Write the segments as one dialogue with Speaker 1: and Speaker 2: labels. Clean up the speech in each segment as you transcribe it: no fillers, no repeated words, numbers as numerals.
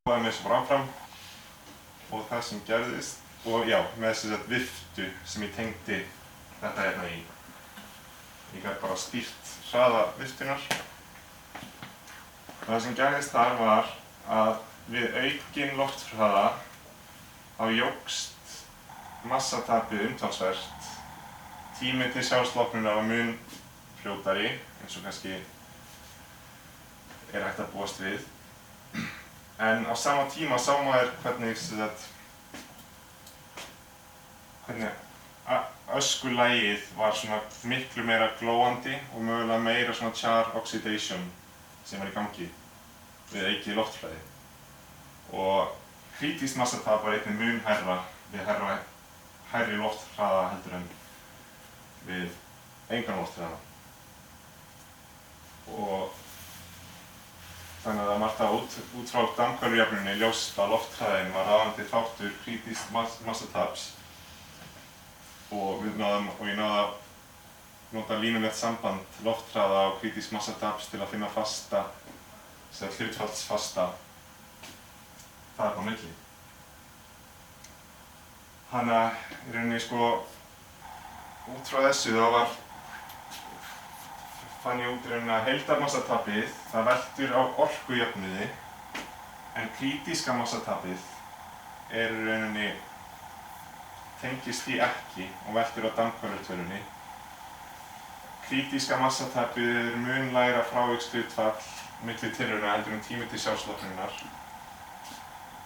Speaker 1: prófaði mér svo áfram og það sem gerðist, og já, með þess að viftu sem ég tengdi þetta hérna í. Ég gat bara stýrt hraða viftunar. Og það sem gerðist þar var að við aukinn lofthraða þá jókst massatapið umtalsvert. Tími til sjálfslopnunar var mun fljótari, eins og kannski er hægt að búast við. En á sama tíma sá maður hvernig öskulægið var svona miklu meira glóandi og mögulega meira svona char oxidation sem var í gangi við aukið loftflæði. Og krítískt massatap var einnig mun hærra við hærri lofthraða heldur en við engan lofthraða. Og þannig að það margt út frá dampkvöðlajöfnunni ljóst að lofthraðinn var ráðandi þáttur krítísks massataps og ég náði að nota línulegt samband lofthraða og krítísks massataps til að finna hlutfallsfasta þar á milli. Þannig að í rauninni út frá þessu þá fann ég út í rauninni að heildarmassatapið það veltur á orkujöfnuði en krítíska massatapið er í rauninni tengist því ekki og veltur á dampkvöðlatölunni. Krítíska massatapið er mun lægra frávikshlutfall milli tilrauna heldur en tími til sjálfslopnunar.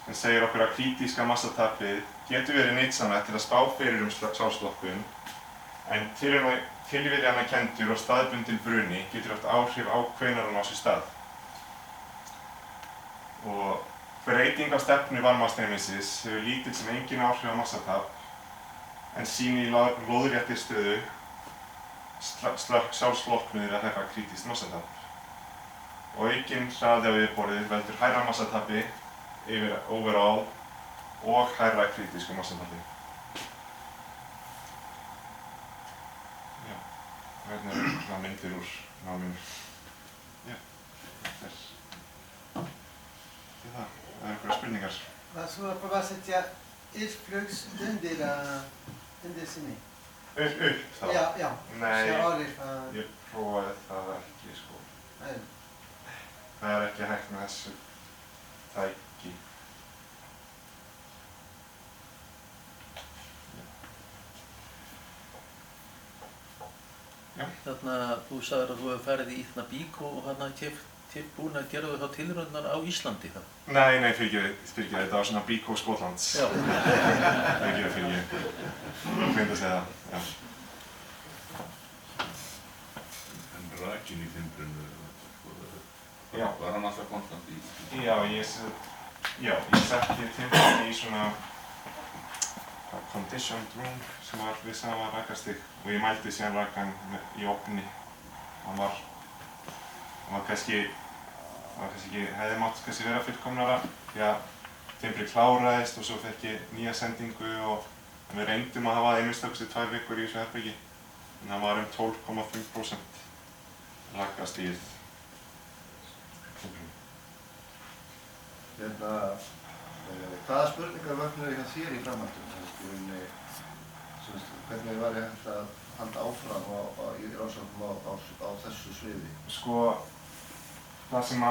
Speaker 1: Sem segir okkur að krítíska massatapið getur verið nytsamlegt til að spá fyrir sjálfsloppun en tilviljunarkenndur og staðbundinn bruni getur haft áhrif á hvenær hann á sér stað. Og breyting á stefnu varmastreymisins hefur lítil sem engin áhrif á massatap en sýnir í lóðréttri stöðu sjálfsloppnuð við að hærra krítískt massatap. Og aukinn hraði á yfirborðið veldur hærra massatapi yfir overall og hærra krítísku massatapi. Já, hérna eru svona myndir úr náminu. Já, þetta er það. Það er einhverjar spurningar.
Speaker 2: Mas uma provação flugs undir sinni.
Speaker 1: Upp þá?
Speaker 2: Já.
Speaker 1: Nei,
Speaker 2: áhrif
Speaker 1: ég prófaði það ekki
Speaker 2: Nei.
Speaker 1: Það er ekki hægt með þessu tæki. Já.
Speaker 3: Þarna, þú sagðir að þú hefur farið í Bíkó og þarna búin að gera þá tilraunirnar á Íslandi þá?
Speaker 1: Nei, fyrirgefðu, þetta var svona Bíkó Skotlands.
Speaker 3: Já.
Speaker 1: Fyrirgefðu. Gleymdi að segja það, já.
Speaker 4: En rakinn í timbrinu,
Speaker 1: Já.
Speaker 4: var hann alltaf konstant í?
Speaker 1: Já, ég setti timbrinu í svona conditioned room sem var við sama rakastig og ég mældi síðan rakann í ofni. Hann var kannski hefði mátt kannski vera fullkomnara því að timbrið kláraðist og svo fékk ég nýja sendingu og við reyndum að hafa það minnst 2 vikur í þessu herbergi en það var 12,5% rakastigið.
Speaker 5: Hvaða spurningar vöknuðu hjá þér í framhaldinu? Hvernig var hægt að halda áfram í rannsóknum á þessu sviði?
Speaker 1: Það sem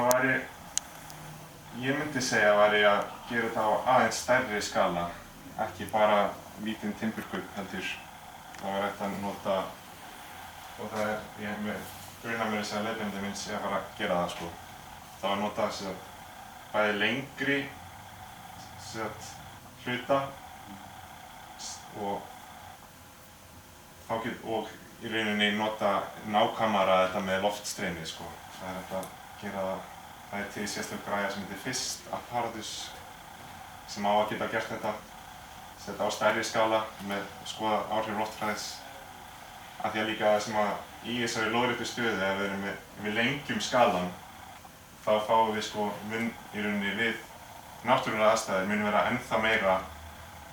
Speaker 1: ég myndi segja væri að gera þetta á aðeins stærri skala, ekki bara lítinn timburkubb heldur. Það var hægt að nota, og það ég grunar mér að leiðbeinandi minn sé að fara að gera það Það var notað bæði lengri hluta og í rauninni nota nákvæmara þetta með loftstreymi. Það er hægt að gera það til sérstök græja sem heitir FIST apparatus sem á að geta gert þetta á stærri skala með skoða áhrif loftfræðis. Af því að líka það sem í þessari lóðréttu stöðu ef við lengjum skalann þá fáum við í rauninni við náttúrulega aðstæður mun vera ennþá meira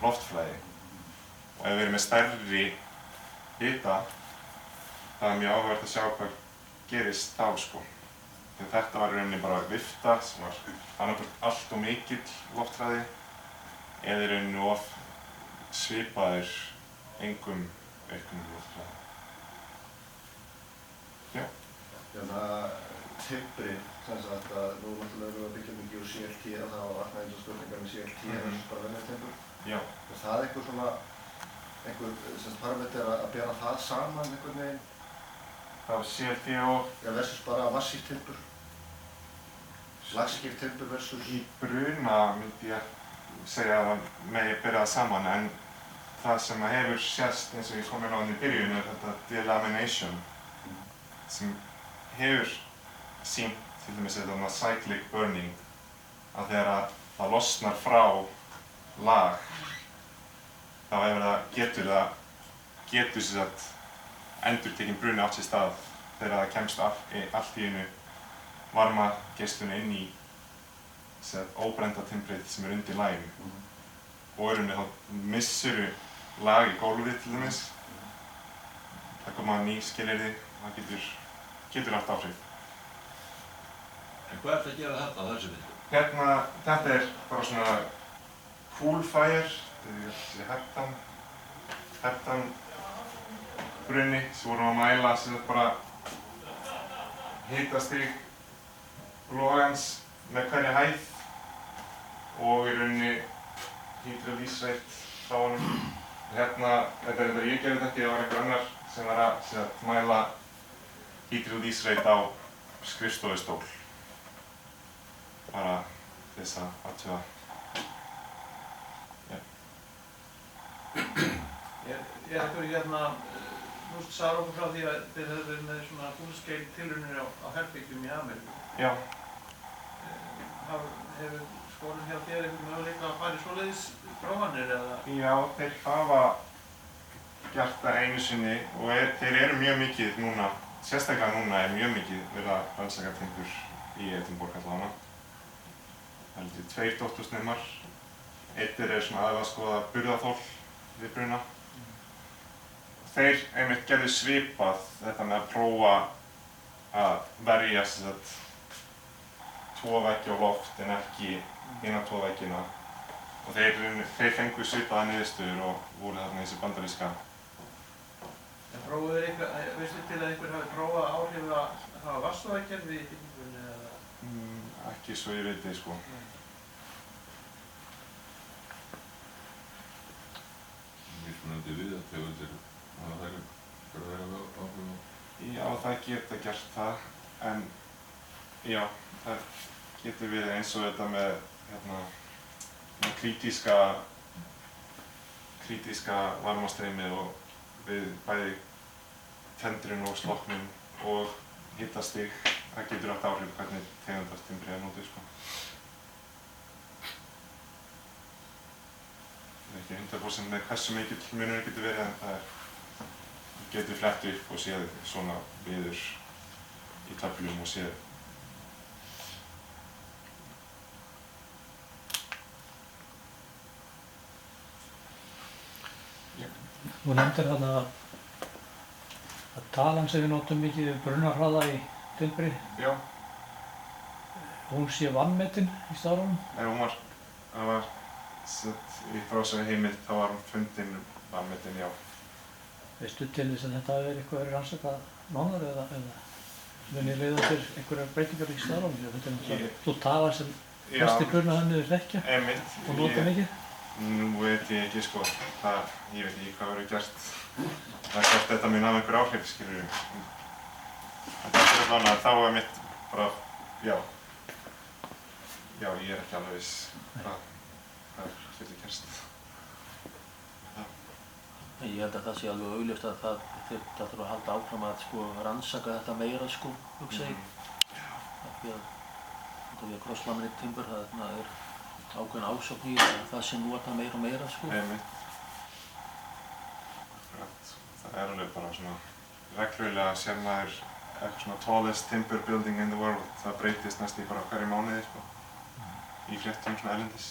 Speaker 1: loftflæði. Og ef við erum með stærri hita, það er mjög áhugavert að sjá hvað gerist þá. Þegar þetta var í rauninni bara vifta sem var annarkvort allt og mikill lofthraði eða í rauninni of svipaður engum auknum lofthraði. Já.
Speaker 5: Hérna, timbrið, sem sagt að nú náttúrulega erum við að byggja mikið úr CLT og það var vaknað eins og spurningar með CLT versus bara venjulegt timbur.
Speaker 1: Já.
Speaker 5: Er það einhver svona, parameter að bera það saman einhvern veginn?
Speaker 1: Það var CLT og
Speaker 5: Já, versus bara massíft timbur? Lagskipt timbur versus?
Speaker 1: í bruna myndi ég segja að það megi bera það saman en það sem að hefur sést eins og ég kom inn á í byrjun er þetta delamination sem hefur sýnt til dæmis þetta cyclic burning að þegar að það losnar frá lag þá hefur það getur sem sagt endurtekinn bruni átt sér stað þegar það kemst allt í einu varmageislun inn í óbrennda timbrið sem er undir laginu og í rauninni þá missuru lag í gólfið til dæmis það koma ný skilyrði það getur haft áhrif.
Speaker 4: En hvað ertu að gera þetta á þessu myndu?
Speaker 1: Hérna, þetta er bara svona cool fire, þetta er heptan bruni sem vorum að mæla sem þetta bara hitastig logans með hverja hæð og í rauninni hydrolýsreit frá honum. Hérna, þetta er þetta ég gerði þetta ekki, það var einhver annar sem var að mæla hydrolýsreit á skrifstofustól. Bara til þess að athuga.
Speaker 3: Er einhver hérna, nú sagði okkur frá því að þið hefðu verið með svona full-scale tilraunir á herbyggjum í Ameríku.
Speaker 1: Já.
Speaker 3: Hefur skólinn hjá þér einhvern möguleika að fara í svoleiðis prófanir eða?
Speaker 1: Já, þeir hafa gert það einu sinni og þeir eru mjög mikið núna, sérstaklega núna er mjög mikið verið að rannsaka timbur í Edinborg allavega. Það eru 2 doktorsnemar. Einn er svona aðeins að skoða burðarþol við bruna. Þeir einmitt gerðu svipað þetta með að prófa að verja 2 veggi á loft en ekki hina 2 veggina. Og þeir fengu svipaða niðurstöður og voru þarna í þessu bandaríska.
Speaker 3: En prófuðu þeir eitthvað, veistu til að einhver hafi prófað áhrif að hafa vatnsþóðakerfi í byggingunni eða?
Speaker 1: Ekki svo ég veit sko.
Speaker 4: Mismunandi viðartegundir hafa þær áhrif á?
Speaker 1: Já, það geta gert það, en já, það getur verið eins og þetta með krítíska varmastreymið og við bæði tendrun og slokknun og hitastig, það getur haft áhrif hvernig tegundar timbrið er notuð sko. Það er ekki 100% með hversu mikill munur getur verið en það getur flett upp og séð svona viður í töflum og séð.
Speaker 6: Þú nefndir þarna að talan sem við notum mikið brunahraða í timbri,
Speaker 1: Já.
Speaker 6: hún sé vanmetin í staðrónum?
Speaker 1: Nei, það var í frásögu heimild, þá var hún fundin vanmetin, já.
Speaker 6: Veistu til þess að þetta hafi verið eitthvað rannsakað nánar eða muni leiða til einhverjar breytingar í staðrónum? Þetta er náttúrulega þú talar sem flestir brunahönnuðir þekkja og nota mikið?
Speaker 1: Nú veit ég ekki sko, ég veit ekki hvað verður gert. Það er hvort þetta mun hafa einhver áhrif, skilurðu. En þetta er allavega, þá er mitt bara, já, ég er ekki alveg viss hvað getur gerst.
Speaker 3: Ég held að það sé alveg augljóst að það þarf að halda áfram að rannsaka þetta meira hugsa ég. Af því að crosslaminate timbur, það er ákveðin ásókn í það sem nota meira og meira
Speaker 1: Einmitt. Það er alveg bara svona reglulega sér maður eitthvað svona tallest timber building in the world. Það breytist næst í bara hverju mánuði sko. Í fréttum svona erlendis.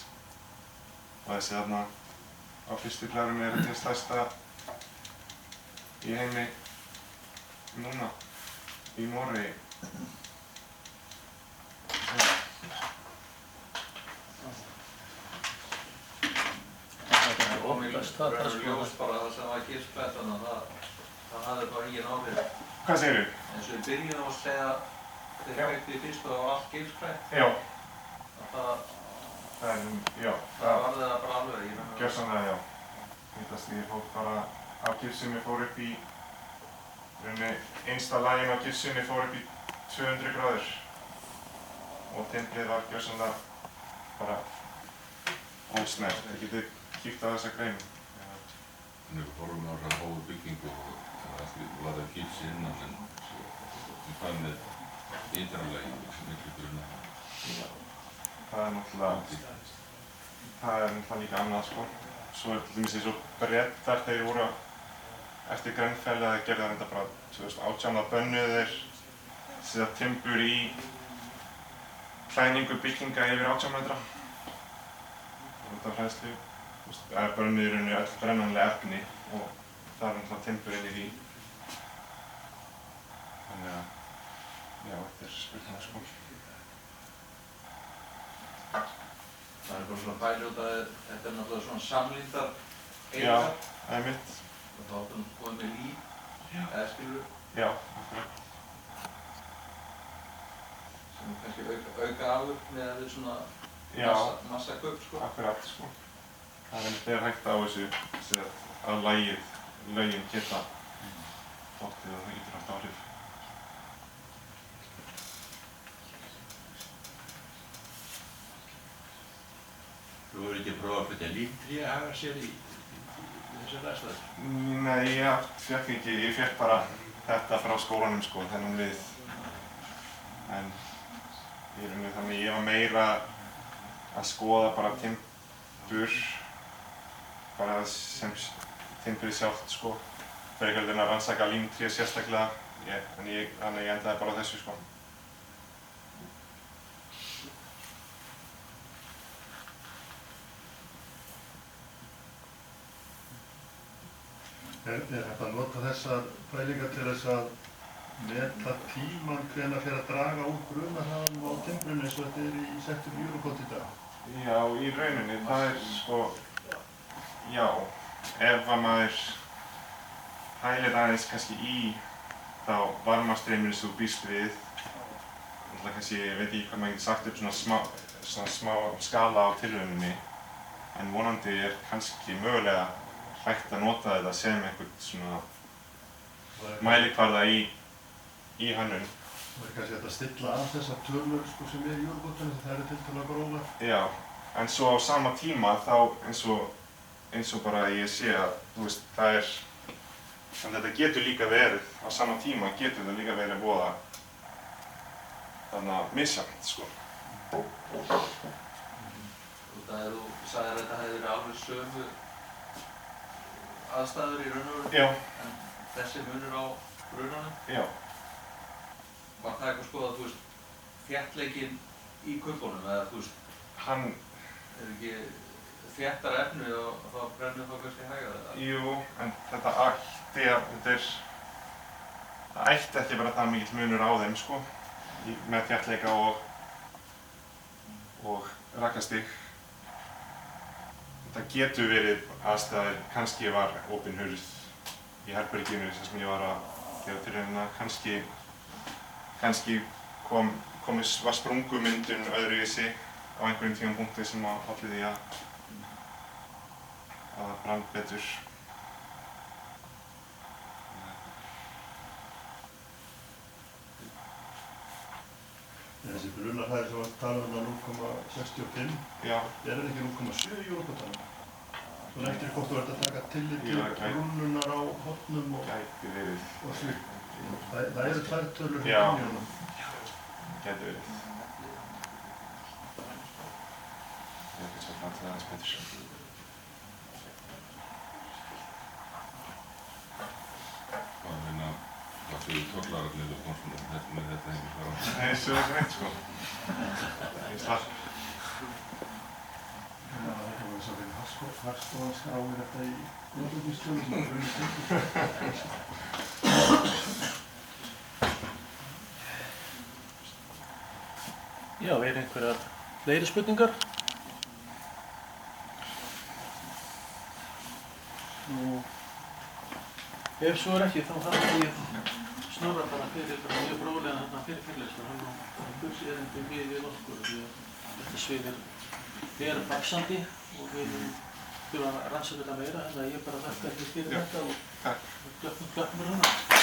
Speaker 1: Og þessi þarna á fyrstu glærum er þetta stærsta í heimi núna í Noregi.
Speaker 3: það bara
Speaker 4: Það er ljós bara það sem var gifsklett, þannig að það hafði bara engin áhrif.
Speaker 1: Hvað segirðu?
Speaker 4: Eins og í byrjun á að segja þegar kveikti fyrst og það var allt gifsklett.
Speaker 1: Já.
Speaker 4: Það varði það bara alveg.
Speaker 1: Gjörsamlega, já. Hitastigið fór bara af gifsinu fór upp í innsta laginn á gifsinu fór upp í 200 gráður og timbrið var gjörsamlega bara ósnert. Þið getið kíkt á þessa greinu.
Speaker 7: Við horfum á þessa hóðu byggingu og það var það gifs innan en hvað með ytralagi sem miklu grunna.
Speaker 1: Það er náttúrulega líka annað sko. Svo er til dæmis eins og Bretar, þeir voru eftir Grenfell eða gerðu það reynda bara 2018 að bönnuðu þeir setja timbur í klæningu bygginga yfir 18 metra. Út af hræðslu. Það er bönnuð í rauninni öll brennanleg efni og það er náttúrulega timbur inn í því. Þannig að, já, þetta er spurning sko.
Speaker 4: Það er bara svona bæli út að þetta er náttúrulega svona samlíndar
Speaker 1: Já,
Speaker 4: einingar.
Speaker 1: það er mitt.
Speaker 4: Og þá áttum við komið með líf, eða skilur við,
Speaker 1: Já, akkurat.
Speaker 4: sem er kannski auka afur með að við
Speaker 1: Já.
Speaker 4: svona massa kaup sko.
Speaker 1: Akkurat sko. Það er einmitt hægt á þessu að lögin geta dottið og það getur haft áhrif.
Speaker 4: Þú hefur ekki prófað að flytja límtré að hafa sér í þessar aðstæður?
Speaker 1: Nei, ég fékk ekki. Ég fékk bara þetta frá skólanum sko, þennan við. En í rauninni þannig ég var meira að skoða bara timbur, bara sem timburið sjálft sko. Frekar en að rannsaka límtré sérstaklega. Þannig ég endaði bara á þessu sko.
Speaker 5: Er hægt að nota þessar pælingar til þess að meta tímann hvenær fer að draga úr brunahraðanum á timbrinu eins og þetta er í settum Eurocode í dag?
Speaker 1: Já, í rauninni, það er sko, já, ef að maður hælir aðeins kannski í þá varmastreyminu sem þú býst við, kannski, ég veit ekki hvað maður getur sagt upp svona smá skala á tilrauninni, en vonandi er kannski mögulega hægt að nota þetta sem einhvern svona mælikvarða í hönnun.
Speaker 5: Það er kannski hægt að stilla af þessar tölur sko, sem er í Eurocode, það eru tiltölulega grófar.
Speaker 1: Já, en svo á sama tíma þá eins og bara ég sé að, þú veist, það er, en þetta getur líka verið, á sama tíma getur þetta líka verið voða þarna misjafnt, sko.
Speaker 4: Þegar þú sagðir að þetta hefði verið alveg sömu aðstæður í raun og veru,
Speaker 1: Já.
Speaker 4: en þessi munur á brunanum,
Speaker 1: Já.
Speaker 4: var það eitthvað skoðað, þú veist, þéttleikinn í kubunum, eða þú veist,
Speaker 1: Hann,
Speaker 4: er ekki þéttara efni og þá brennur það kannski hægara eða?
Speaker 1: jú, en þetta ætti ekki að vera það mikill munur á þeim, sko, með þéttleika og rakastig. Það getur verið aðstæður, kannski var opin hurð í herberginu sem ég var að gera tilraunina, kannski var sprungumyndun öðruvísi á einhverjum tímapunkti sem olli því að það brann betur.
Speaker 5: Þessi brunahraði sem var talað um 0,65,
Speaker 1: Já.
Speaker 5: er það ekki 0,7 í Eurocodanum? Svona eftir hvort þú ert að taka tillit til rúllunar á hornum og slíkt. Það eru tvær tölur
Speaker 1: Já.
Speaker 5: í honum.
Speaker 1: Gæti verið. Ég er kannski að planta það aðeins betur.
Speaker 7: Hvað séu tollararnir og konsunum með þetta henni fara á?
Speaker 1: Nei, svo er þetta neitt, sko. Ég slapp.
Speaker 5: Það er eitthvað eins og þegar Hagstofan skráir þetta í Eurocodemistölu sem brunir til.
Speaker 3: Já, er einhverjar fleiri spurningar? Nú, ef svo ekki þá þarf ég Snorra bara fyrir mjög bróðlega þarna fyrir fyrirlestur. Hann á fullt erindi við okkur því að þetta svið er vaxandi og við þurfum að rannsaka þetta meira. Þannig að ég bara þakka þér fyrir þetta og klöppum hana.